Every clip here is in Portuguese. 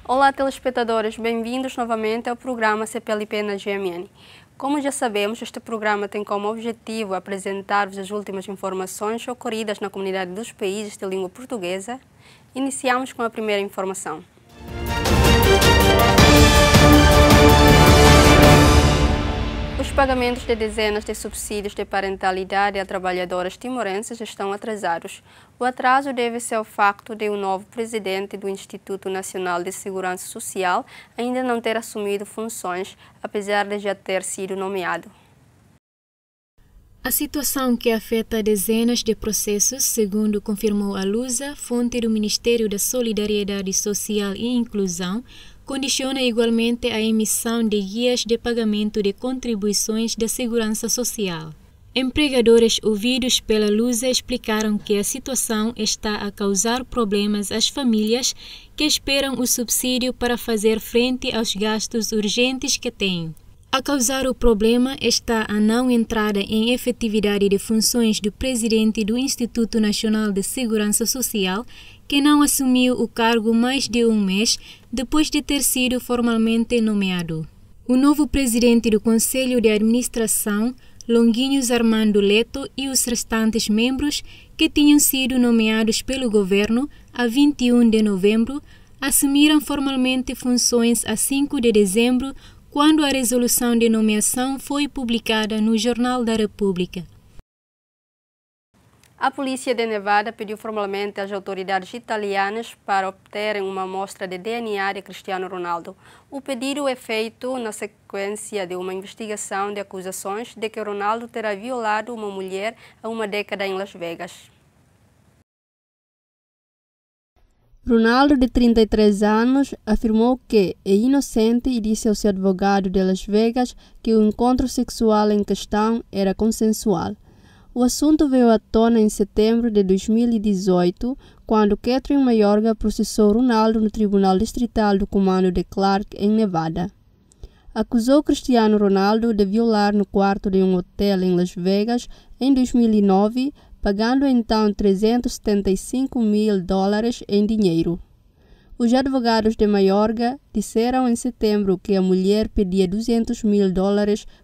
Olá, telespectadores, bem-vindos novamente ao programa CPLP na GMN. Como já sabemos, este programa tem como objetivo apresentar-vos as últimas informações ocorridas na comunidade dos países de língua portuguesa. Iniciamos com a primeira informação. Os pagamentos de dezenas de subsídios de parentalidade a trabalhadoras timorenses estão atrasados. O atraso deve-se ao facto de o novo presidente do Instituto Nacional de Segurança Social ainda não ter assumido funções, apesar de já ter sido nomeado. A situação que afeta dezenas de processos, segundo confirmou a Lusa, fonte do Ministério da Solidariedade Social e Inclusão, condiciona igualmente a emissão de guias de pagamento de contribuições da Segurança Social. Empregadores ouvidos pela Lusa explicaram que a situação está a causar problemas às famílias que esperam o subsídio para fazer frente aos gastos urgentes que têm. A causar o problema está a não entrada em efetividade de funções do presidente do Instituto Nacional de Segurança Social, que não assumiu o cargo mais de um mês depois de ter sido formalmente nomeado. O novo presidente do Conselho de Administração, Longuinhos Armando Leto, e os restantes membros, que tinham sido nomeados pelo governo a 21 de novembro, assumiram formalmente funções a 5 de dezembro, quando a resolução de nomeação foi publicada no Jornal da República. A polícia de Nevada pediu formalmente às autoridades italianas para obterem uma amostra de DNA de Cristiano Ronaldo. O pedido é feito na sequência de uma investigação de acusações de que Ronaldo terá violado uma mulher há uma década em Las Vegas. Ronaldo, de 33 anos, afirmou que é inocente e disse ao seu advogado de Las Vegas que o encontro sexual em questão era consensual. O assunto veio à tona em setembro de 2018, quando Catherine Mayorga processou Ronaldo no Tribunal Distrital do Comando de Clark, em Nevada. Acusou Cristiano Ronaldo de violar no quarto de um hotel em Las Vegas em 2009, pagando então $375 mil em dinheiro. Os advogados de Mayorga disseram em setembro que a mulher pedia $200 mil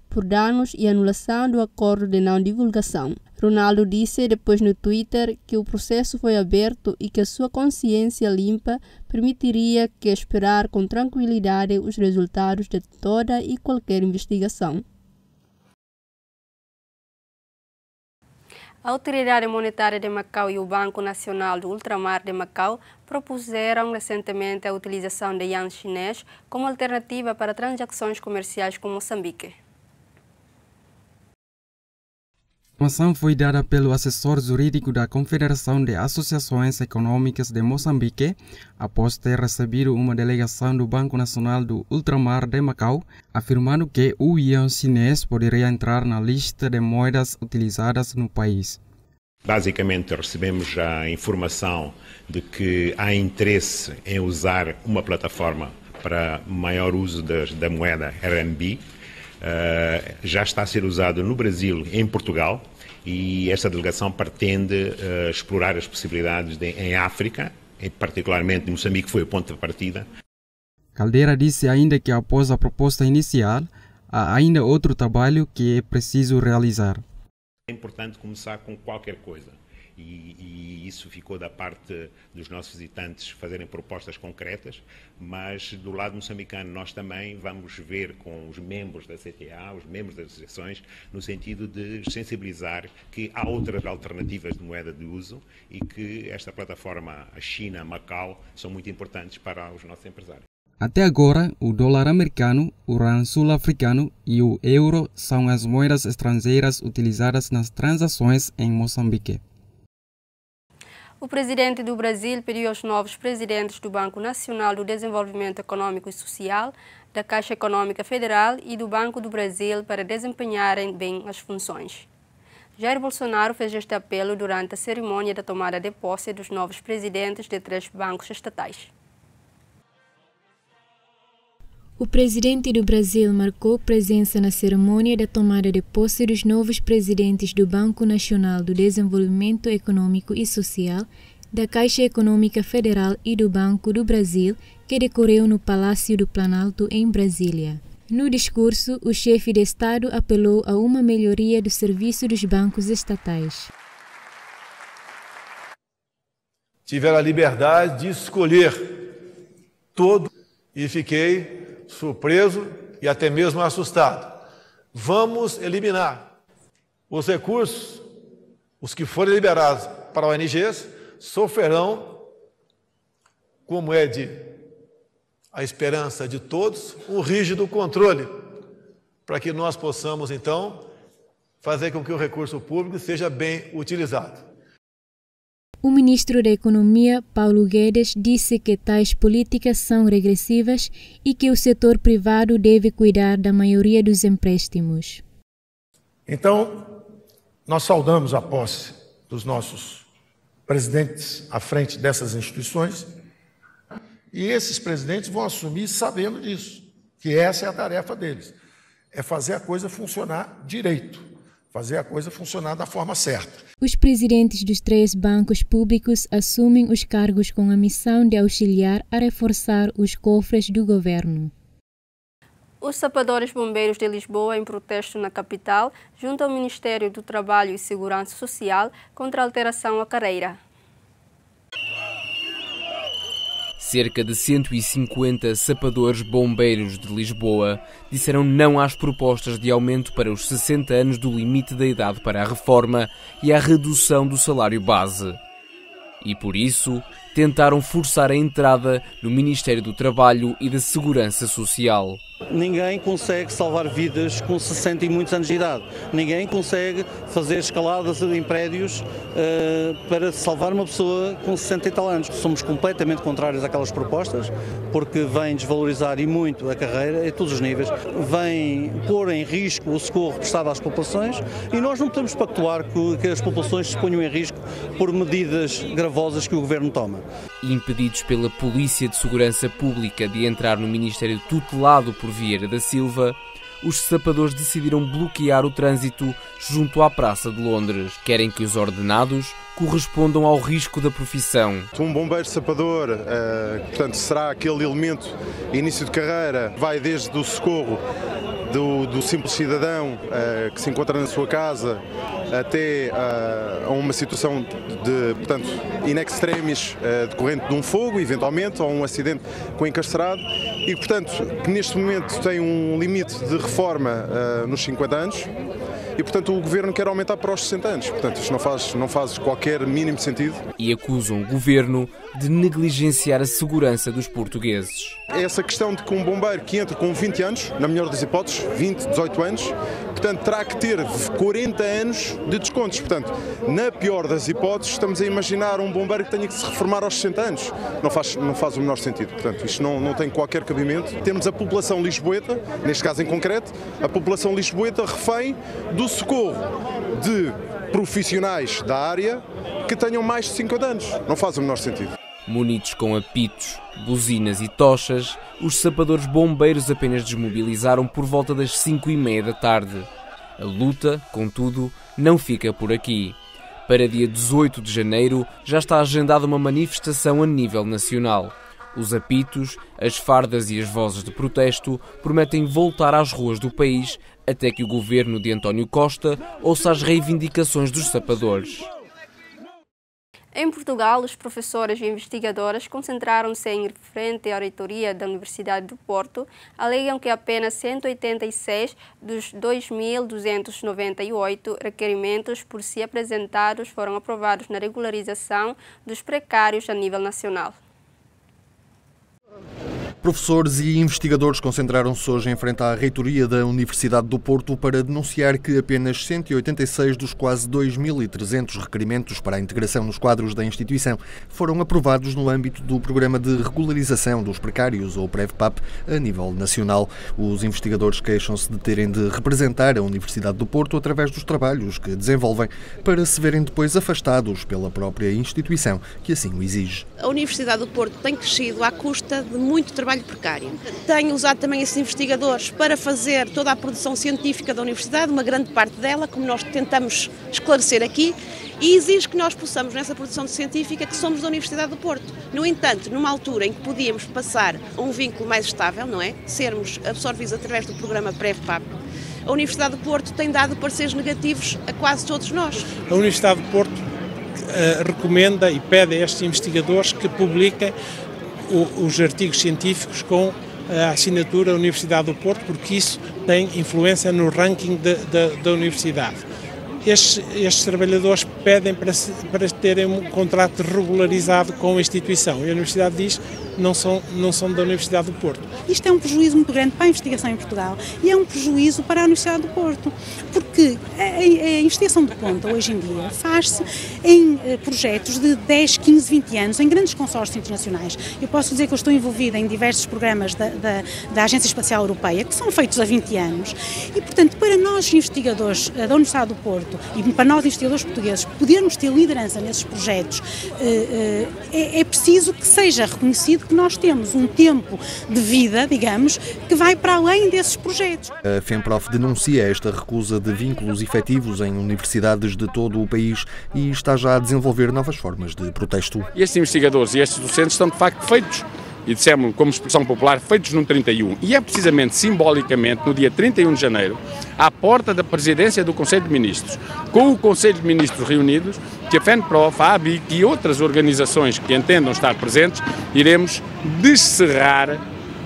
por danos e anulação do acordo de não divulgação. Ronaldo disse depois no Twitter que o processo foi aberto e que a sua consciência limpa permitiria que esperar com tranquilidade os resultados de toda e qualquer investigação. A Autoridade Monetária de Macau e o Banco Nacional do Ultramar de Macau propuseram recentemente a utilização de yuan chinês como alternativa para transações comerciais com Moçambique. A informação foi dada pelo assessor jurídico da Confederação de Associações Econômicas de Moçambique, após ter recebido uma delegação do Banco Nacional do Ultramar de Macau, afirmando que o yuan chinês poderia entrar na lista de moedas utilizadas no país. Basicamente, recebemos a informação de que há interesse em usar uma plataforma para maior uso da moeda RMB. Já está a ser usado no Brasil e em Portugal, e esta delegação pretende explorar as possibilidades em África, particularmente em Moçambique, que foi o ponto de partida. Caldeira disse ainda que após a proposta inicial, há ainda outro trabalho que é preciso realizar. É importante começar com qualquer coisa, e isso ficou da parte dos nossos visitantes fazerem propostas concretas, mas do lado moçambicano nós também vamos ver com os membros da CTA, os membros das associações, no sentido de sensibilizar que há outras alternativas de moeda de uso e que esta plataforma, a China, Macau, são muito importantes para os nossos empresários. Até agora, o dólar americano, o rand sul-africano e o euro são as moedas estrangeiras utilizadas nas transações em Moçambique. O presidente do Brasil pediu aos novos presidentes do Banco Nacional do Desenvolvimento Econômico e Social, da Caixa Econômica Federal e do Banco do Brasil para desempenharem bem as funções. Jair Bolsonaro fez este apelo durante a cerimônia da tomada de posse dos novos presidentes de 3 bancos estatais. O presidente do Brasil marcou presença na cerimônia da tomada de posse dos novos presidentes do Banco Nacional do Desenvolvimento Econômico e Social, da Caixa Econômica Federal e do Banco do Brasil, que decorreu no Palácio do Planalto, em Brasília. No discurso, o chefe de Estado apelou a uma melhoria do serviço dos bancos estatais. Tiveram a liberdade de escolher todo e fiquei surpreso e até mesmo assustado. Vamos eliminar os recursos, os que forem liberados para ONGs, sofrerão, como é a esperança de todos, um rígido controle, para que nós possamos, então, fazer com que o recurso público seja bem utilizado. O ministro da Economia, Paulo Guedes, disse que tais políticas são regressivas e que o setor privado deve cuidar da maioria dos empréstimos. Então, nós saudamos a posse dos nossos presidentes à frente dessas instituições e esses presidentes vão assumir sabendo disso, que essa é a tarefa deles, é fazer a coisa funcionar direito, fazer a coisa funcionar da forma certa. Os presidentes dos 3 bancos públicos assumem os cargos com a missão de auxiliar a reforçar os cofres do governo. Os sapadores bombeiros de Lisboa, em protesto na capital, junto ao Ministério do Trabalho e Segurança Social contra a alteração à carreira. Cerca de 150 sapadores bombeiros de Lisboa disseram não às propostas de aumento para os 60 anos do limite da idade para a reforma e à redução do salário base. E por isso tentaram forçar a entrada no Ministério do Trabalho e da Segurança Social. Ninguém consegue salvar vidas com 60 e muitos anos de idade. Ninguém consegue fazer escaladas em prédios para salvar uma pessoa com 60 e tal anos. Somos completamente contrários àquelas propostas, porque vêm desvalorizar e muito a carreira, a todos os níveis, vêm pôr em risco o socorro prestado às populações e nós não podemos pactuar que as populações se ponham em risco por medidas gravosas que o Governo toma. Impedidos pela Polícia de Segurança Pública de entrar no Ministério tutelado por Vieira da Silva, os sapadores decidiram bloquear o trânsito junto à Praça de Londres. Querem que os ordenados correspondam ao risco da profissão. Um bombeiro sapador, portanto, será aquele elemento início de carreira, vai desde o socorro do simples cidadão que se encontra na sua casa até a uma situação de, portanto, in extremis decorrente de um fogo, eventualmente, ou um acidente com encarcerado e, portanto, que neste momento tem um limite de reforma nos 50 anos e, portanto, o Governo quer aumentar para os 60 anos. Portanto, isto não faz qualquer mínimo sentido. E acusam o Governo de negligenciar a segurança dos portugueses. Essa questão de que um bombeiro que entra com 20 anos, na melhor das hipóteses, 20, 18 anos, portanto, terá que ter 40 anos de descontos. Portanto, na pior das hipóteses, estamos a imaginar um bombeiro que tenha que se reformar aos 60 anos. Não faz o menor sentido. Portanto, isto não tem qualquer cabimento. Temos a população lisboeta, neste caso em concreto, a população lisboeta refém do socorro de profissionais da área que tenham mais de 50 anos. Não faz o menor sentido. Munidos com apitos, buzinas e tochas, os sapadores bombeiros apenas desmobilizaram por volta das 5h30 da tarde. A luta, contudo, não fica por aqui. Para dia 18 de janeiro já está agendada uma manifestação a nível nacional. Os apitos, as fardas e as vozes de protesto prometem voltar às ruas do país até que o governo de António Costa ouça as reivindicações dos sapadores. Em Portugal, os professores e investigadoras concentraram-se em frente à reitoria da Universidade do Porto, alegam que apenas 186 dos 2.298 requerimentos por si apresentados foram aprovados na regularização dos precários a nível nacional. Professores e investigadores concentraram-se hoje em frente à reitoria da Universidade do Porto para denunciar que apenas 186 dos quase 2.300 requerimentos para a integração nos quadros da instituição foram aprovados no âmbito do Programa de Regularização dos Precários, ou PREVPAP, a nível nacional. Os investigadores queixam-se de terem de representar a Universidade do Porto através dos trabalhos que desenvolvem para se verem depois afastados pela própria instituição, que assim o exige. A Universidade do Porto tem crescido à custa de muito trabalho trabalho precário. Tenho usado também esses investigadores para fazer toda a produção científica da Universidade, uma grande parte dela, como nós tentamos esclarecer aqui, e exige que nós possamos, nessa produção científica, que somos da Universidade do Porto. No entanto, numa altura em que podíamos passar a um vínculo mais estável, não é? Sermos absorvidos através do programa PREV-PAP, a Universidade do Porto tem dado pareceres negativos a quase todos nós. A Universidade do Porto recomenda e pede a estes investigadores que publiquem os artigos científicos com a assinatura da Universidade do Porto, porque isso tem influência no ranking da Universidade. Estes trabalhadores pedem para terem um contrato regularizado com a instituição e a Universidade diz não são da Universidade do Porto. Isto é um prejuízo muito grande para a investigação em Portugal e é um prejuízo para a Universidade do Porto, porque a investigação de ponta hoje em dia faz-se em projetos de 10, 15, 20 anos, em grandes consórcios internacionais. Eu posso dizer que eu estou envolvida em diversos programas da Agência Espacial Europeia, que são feitos há 20 anos, e portanto para nós investigadores da Universidade do Porto e para nós investigadores portugueses podermos ter liderança nesses projetos, é preciso que seja reconhecido que nós temos um tempo de vida, digamos, que vai para além desses projetos. A FEMPROF denuncia esta recusa de vínculos efetivos em universidades de todo o país e está já a desenvolver novas formas de protesto. Estes investigadores e estes docentes estão de facto feitos, e dissemos como expressão popular, feitos no 31. E é precisamente, simbolicamente, no dia 31 de janeiro, à porta da presidência do Conselho de Ministros, com o Conselho de Ministros reunidos, que a FEMPROF, a ABIC e outras organizações que entendam estar presentes, iremos descerrar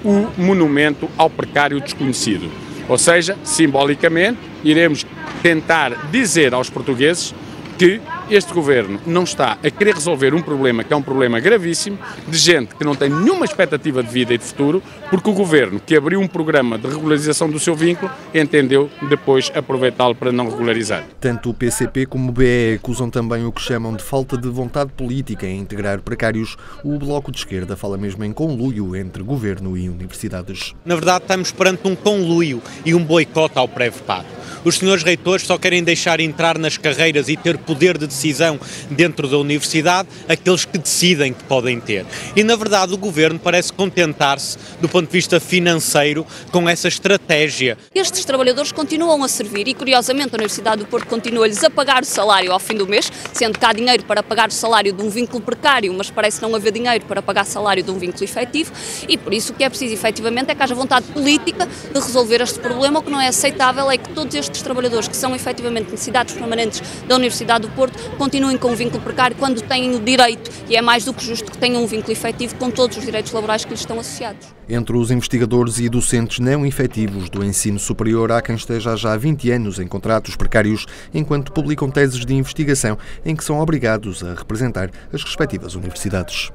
o monumento ao precário desconhecido. Ou seja, simbolicamente, iremos tentar dizer aos portugueses que este governo não está a querer resolver um problema que é um problema gravíssimo, de gente que não tem nenhuma expectativa de vida e de futuro, porque o governo que abriu um programa de regularização do seu vínculo entendeu depois aproveitá-lo para não regularizar. Tanto o PCP como o BE acusam também o que chamam de falta de vontade política em integrar precários. O Bloco de Esquerda fala mesmo em conluio entre governo e universidades. Na verdade, estamos perante um conluio e um boicote ao PREV-PAP. Os senhores reitores só querem deixar entrar nas carreiras e ter poder de decisão dentro da universidade aqueles que decidem que podem ter. E, na verdade, o governo parece contentar-se, do ponto de vista financeiro, com essa estratégia. Estes trabalhadores continuam a servir e, curiosamente, a Universidade do Porto continua-lhes a pagar o salário ao fim do mês, sendo que há dinheiro para pagar o salário de um vínculo precário, mas parece não haver dinheiro para pagar o salário de um vínculo efetivo, e por isso o que é preciso, efetivamente, é que haja vontade política de resolver este problema. O que não é aceitável é que todos estes trabalhadores que são efetivamente necessidades permanentes da Universidade do Porto continuem com um vínculo precário quando têm o direito, e é mais do que justo que tenham um vínculo efetivo com todos os direitos laborais que lhes estão associados. Entre os investigadores e docentes não efetivos do ensino superior há quem esteja já há 20 anos em contratos precários, enquanto publicam teses de investigação em que são obrigados a representar as respectivas universidades.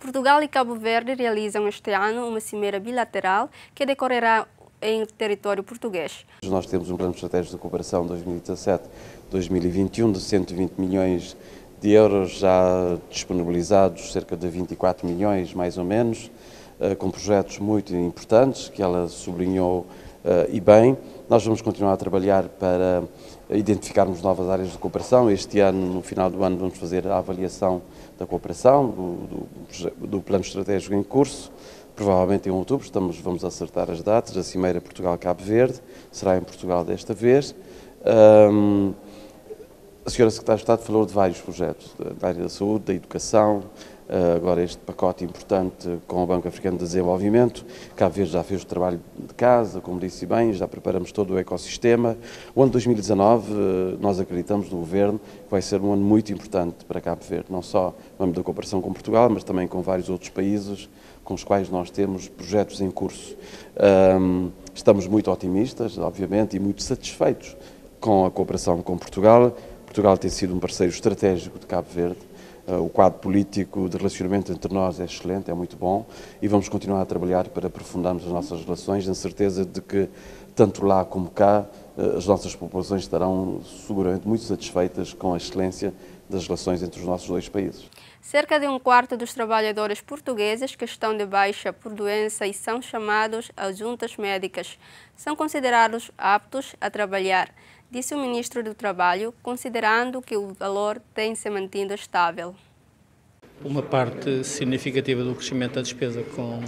Portugal e Cabo Verde realizam este ano uma cimeira bilateral que decorrerá em território português. Nós temos um plano estratégico de cooperação 2017-2021 de 120 milhões de euros já disponibilizados, cerca de 24 milhões mais ou menos, com projetos muito importantes que ela sublinhou e bem. Nós vamos continuar a trabalhar para identificarmos novas áreas de cooperação. Este ano, no final do ano, vamos fazer a avaliação da cooperação, do plano estratégico em curso. Provavelmente em outubro, vamos acertar as datas. A Cimeira Portugal-Cabo Verde será em Portugal desta vez. A senhora Secretária de Estado falou de vários projetos, da área da saúde, da educação, agora este pacote importante com o Banco Africano de Desenvolvimento. Cabo Verde já fez o trabalho de casa, como disse bem, já preparamos todo o ecossistema. O ano 2019, nós acreditamos no Governo que vai ser um ano muito importante para Cabo Verde, não só no âmbito da cooperação com Portugal, mas também com vários outros países com os quais nós temos projetos em curso. Estamos muito otimistas, obviamente, e muito satisfeitos com a cooperação com Portugal. Portugal tem sido um parceiro estratégico de Cabo Verde. O quadro político de relacionamento entre nós é excelente, é muito bom, e vamos continuar a trabalhar para aprofundarmos as nossas relações, na certeza de que, tanto lá como cá, as nossas populações estarão seguramente muito satisfeitas com a excelência das relações entre os nossos dois países. Cerca de um quarto dos trabalhadores portugueses que estão de baixa por doença e são chamados às juntas médicas são considerados aptos a trabalhar, disse o Ministro do Trabalho, considerando que o valor tem se mantido estável. Uma parte significativa do crescimento da despesa com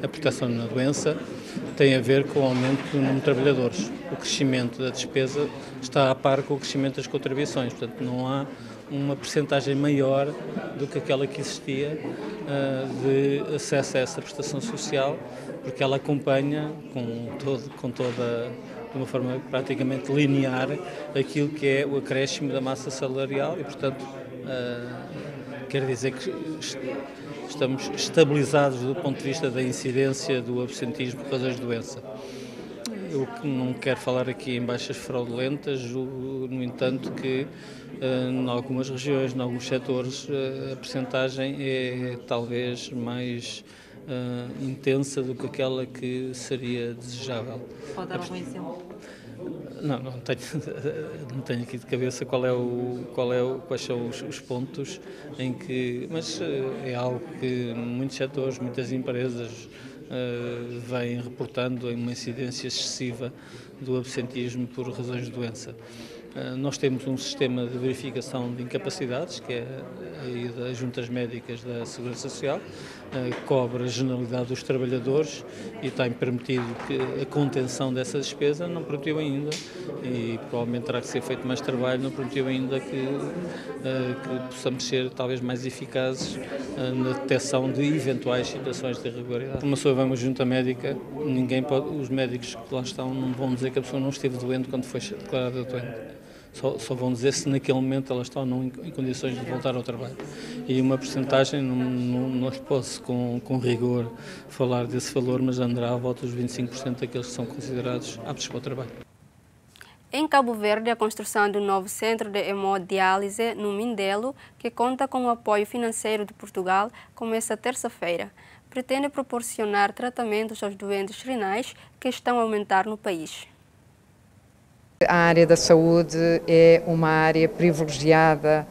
a proteção na doença tem a ver com o aumento do número de trabalhadores. O crescimento da despesa está a par com o crescimento das contribuições, portanto não há uma percentagem maior do que aquela que existia de acesso a essa prestação social, porque ela acompanha de uma forma praticamente linear aquilo que é o acréscimo da massa salarial e, portanto, quer dizer que estamos estabilizados do ponto de vista da incidência do absentismo por razões de doença. Eu não quero falar aqui em baixas fraudulentas, no entanto que em algumas regiões, em alguns setores, a percentagem é talvez mais intensa do que aquela que seria desejável. Pode dar algum exemplo? Não tenho aqui de cabeça quais são os pontos em que, mas é algo que muitos setores, muitas empresas vêm reportando em uma incidência excessiva do absentismo por razões de doença. Nós temos um sistema de verificação de incapacidades, que é aí das juntas médicas da Segurança Social, cobre a generalidade dos trabalhadores e tem permitido que a contenção dessa despesa, não permitiu ainda, e provavelmente terá que ser feito mais trabalho, não permitiu ainda que possamos ser talvez mais eficazes na detecção de eventuais situações de irregularidade. Uma pessoa vai a uma junta médica, os médicos que lá estão não vão dizer que a pessoa não esteve doente quando foi declarada doente. Só vão dizer se naquele momento ela está ou não em condições de voltar ao trabalho. E uma percentagem, não posso com rigor falar desse valor, mas andará à volta dos 25% daqueles que são considerados aptos para o trabalho. Em Cabo Verde, a construção de um novo centro de hemodiálise no Mindelo, que conta com o apoio financeiro de Portugal, começa terça-feira. Pretende proporcionar tratamentos aos doentes renais que estão a aumentar no país. A área da saúde é uma área privilegiada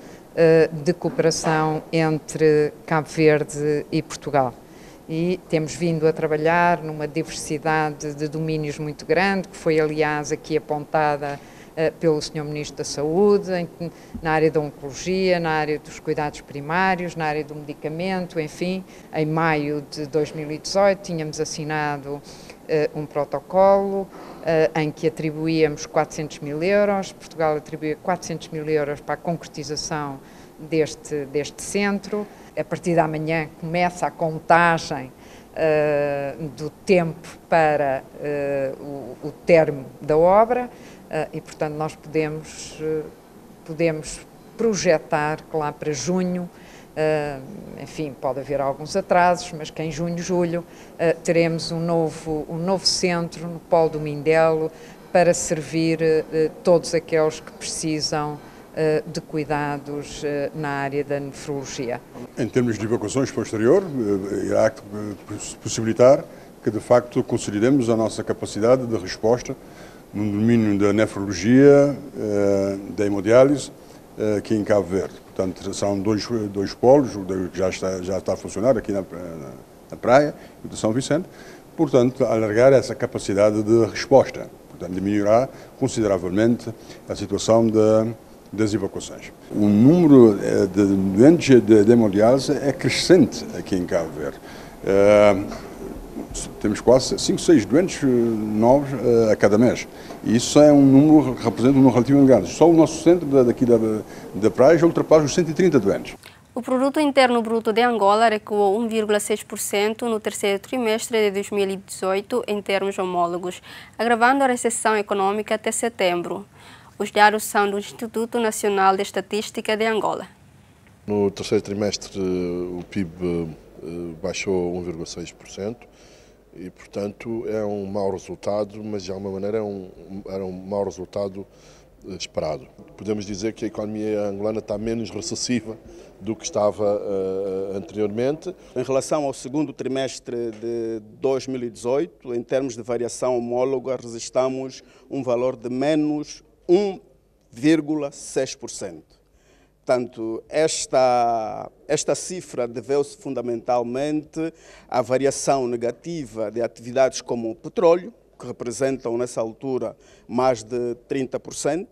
de cooperação entre Cabo Verde e Portugal. E temos vindo a trabalhar numa diversidade de domínios muito grande, que foi, aliás, aqui apontada pelo Sr. Ministro da Saúde, na área da oncologia, na área dos cuidados primários, na área do medicamento, enfim. Em maio de 2018 tínhamos assinado um protocolo em que atribuíamos 400 mil euros, Portugal atribuía 400 mil euros para a concretização deste centro. A partir de amanhã começa a contagem do tempo para o termo da obra e, portanto, nós podemos projetar que lá para junho, enfim, pode haver alguns atrasos, mas que em junho, julho, teremos um novo centro no Polo do Mindelo para servir todos aqueles que precisam de cuidados na área da nefrologia. Em termos de evacuações para o exterior, irá possibilitar que, de facto, consolidemos a nossa capacidade de resposta no domínio da nefrologia, da hemodiálise, aqui em Cabo Verde. Portanto, são dois polos, que já está a funcionar aqui na praia e de São Vicente. Portanto, alargar essa capacidade de resposta. Portanto, diminuirá consideravelmente a situação das evacuações. O número de doentes de hemodiálise é crescente aqui em Cabo Verde. Temos quase 5, 6 doentes novos a cada mês. E isso é um número que representa um número relativamente grande. Só o nosso centro daqui da praia já ultrapassa os 130 doentes. O Produto Interno Bruto de Angola recuou 1,6% no terceiro trimestre de 2018 em termos homólogos, agravando a recessão econômica até setembro. Os dados são do Instituto Nacional de Estatística de Angola. No terceiro trimestre, o PIB baixou 1,6% e, portanto, é um mau resultado, mas de alguma maneira era um mau resultado esperado. Podemos dizer que a economia angolana está menos recessiva do que estava anteriormente. Em relação ao segundo trimestre de 2018, em termos de variação homóloga, registramos um valor de menos 1,6%. Portanto, esta cifra deveu-se fundamentalmente à variação negativa de atividades como o petróleo, que representam nessa altura mais de 30%,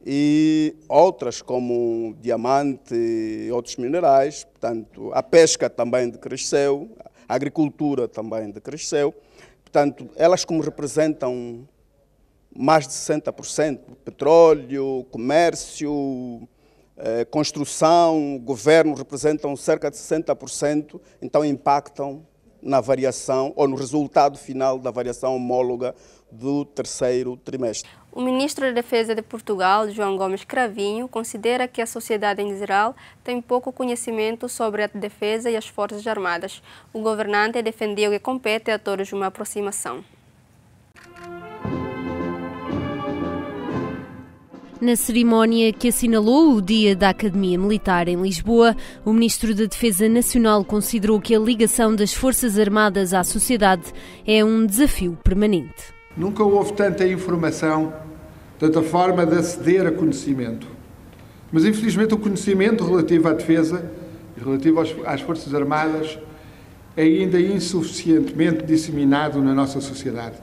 e outras como diamante e outros minerais. Portanto, a pesca também decresceu, a agricultura também decresceu. Portanto, elas como representam mais de 60%, petróleo, comércio, construção, governo representam cerca de 60%, então impactam na variação ou no resultado final da variação homóloga do terceiro trimestre. O ministro da Defesa de Portugal, João Gomes Cravinho, considera que a sociedade em geral tem pouco conhecimento sobre a defesa e as Forças Armadas. O governante defendeu que compete a todos uma aproximação. Na cerimónia que assinalou o Dia da Academia Militar em Lisboa, o Ministro da Defesa Nacional considerou que a ligação das Forças Armadas à sociedade é um desafio permanente. Nunca houve tanta informação, tanta forma de aceder a conhecimento. Mas, infelizmente, o conhecimento relativo à defesa e relativo às Forças Armadas é ainda insuficientemente disseminado na nossa sociedade.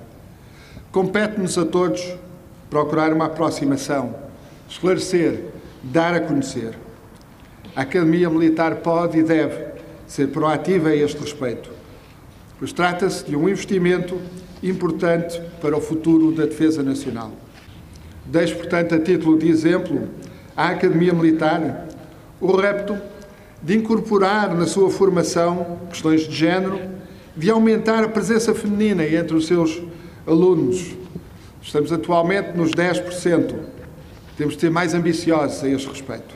Compete-nos a todos procurar uma aproximação, esclarecer, dar a conhecer. A Academia Militar pode e deve ser proativa a este respeito, pois trata-se de um investimento importante para o futuro da defesa nacional. Deixo, portanto, a título de exemplo, à Academia Militar o repto de incorporar na sua formação questões de género, de aumentar a presença feminina entre os seus alunos. Estamos atualmente nos 10%. Temos de ser mais ambiciosos a este respeito.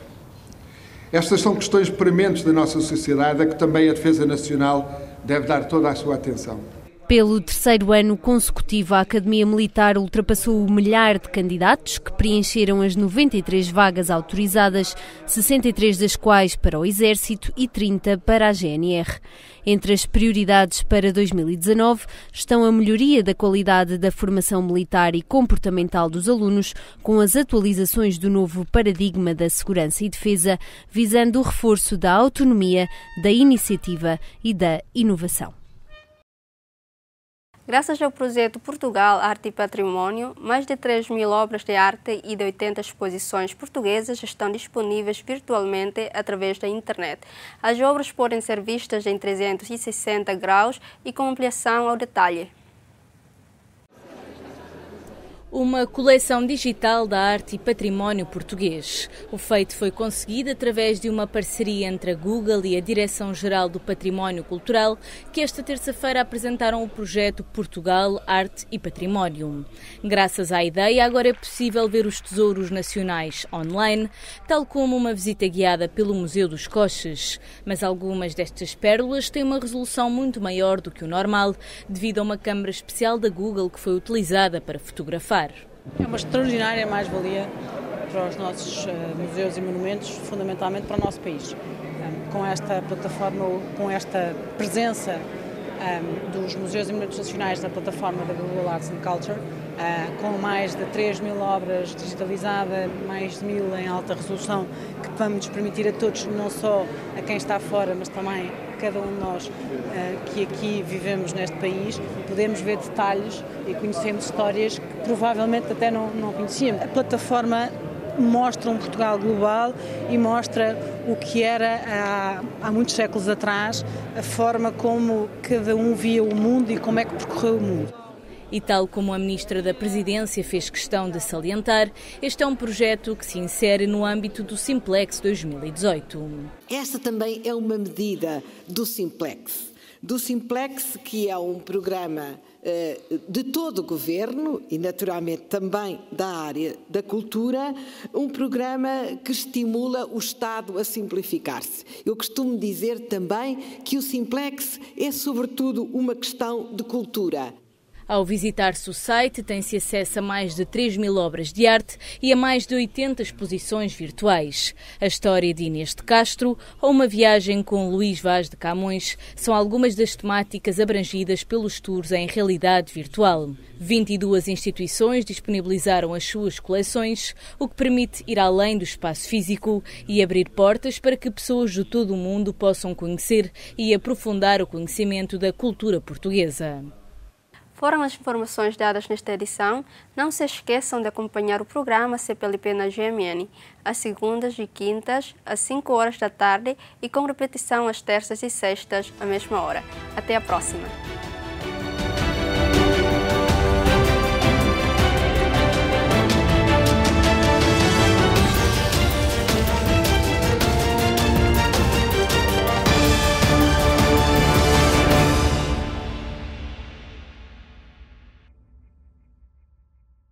Estas são questões prementes da nossa sociedade, a que também a Defesa Nacional deve dar toda a sua atenção. Pelo terceiro ano consecutivo, a Academia Militar ultrapassou o milhar de candidatos que preencheram as 93 vagas autorizadas, 63 das quais para o Exército e 30 para a GNR. Entre as prioridades para 2019 estão a melhoria da qualidade da formação militar e comportamental dos alunos, com as atualizações do novo paradigma da segurança e defesa, visando o reforço da autonomia, da iniciativa e da inovação. Graças ao projeto Portugal Arte e Património, mais de 3.000 obras de arte e de 80 exposições portuguesas estão disponíveis virtualmente através da internet. As obras podem ser vistas em 360 graus e com ampliação ao detalhe. Uma coleção digital da arte e património português. O feito foi conseguido através de uma parceria entre a Google e a Direção-Geral do Património Cultural, que esta terça-feira apresentaram o projeto Portugal, Arte e Património. Graças à ideia, agora é possível ver os tesouros nacionais online, tal como uma visita guiada pelo Museu dos Coches. Mas algumas destas pérolas têm uma resolução muito maior do que o normal, devido a uma câmara especial da Google que foi utilizada para fotografar. É uma extraordinária mais-valia para os nossos museus e monumentos, fundamentalmente para o nosso país. Com esta plataforma, com esta presença dos museus e monumentos nacionais na plataforma da Google Arts and Culture, com mais de 3.000 obras digitalizadas, mais de 1.000 em alta resolução, que vamos nos permitir a todos, não só a quem está fora, mas também a cada um de nós que aqui vivemos neste país, podemos ver detalhes e conhecemos histórias que provavelmente até não conhecíamos. A plataforma mostra um Portugal global e mostra o que era há muitos séculos atrás, a forma como cada um via o mundo e como é que percorreu o mundo. E tal como a Ministra da Presidência fez questão de salientar, este é um projeto que se insere no âmbito do Simplex 2018. Esta também é uma medida do Simplex. Que é um programa de todo o Governo e, naturalmente, também da área da cultura, um programa que estimula o Estado a simplificar-se. Eu costumo dizer também que o Simplex é, sobretudo, uma questão de cultura. Ao visitar-se o site, tem-se acesso a mais de 3.000 obras de arte e a mais de 80 exposições virtuais. A história de Inês de Castro ou uma viagem com Luís Vaz de Camões são algumas das temáticas abrangidas pelos tours em realidade virtual. 22 instituições disponibilizaram as suas coleções, o que permite ir além do espaço físico e abrir portas para que pessoas de todo o mundo possam conhecer e aprofundar o conhecimento da cultura portuguesa. Foram as informações dadas nesta edição. Não se esqueçam de acompanhar o programa CPLP na GMN, às segundas e quintas, às 5 horas da tarde e com repetição às terças e sextas, à mesma hora. Até a próxima!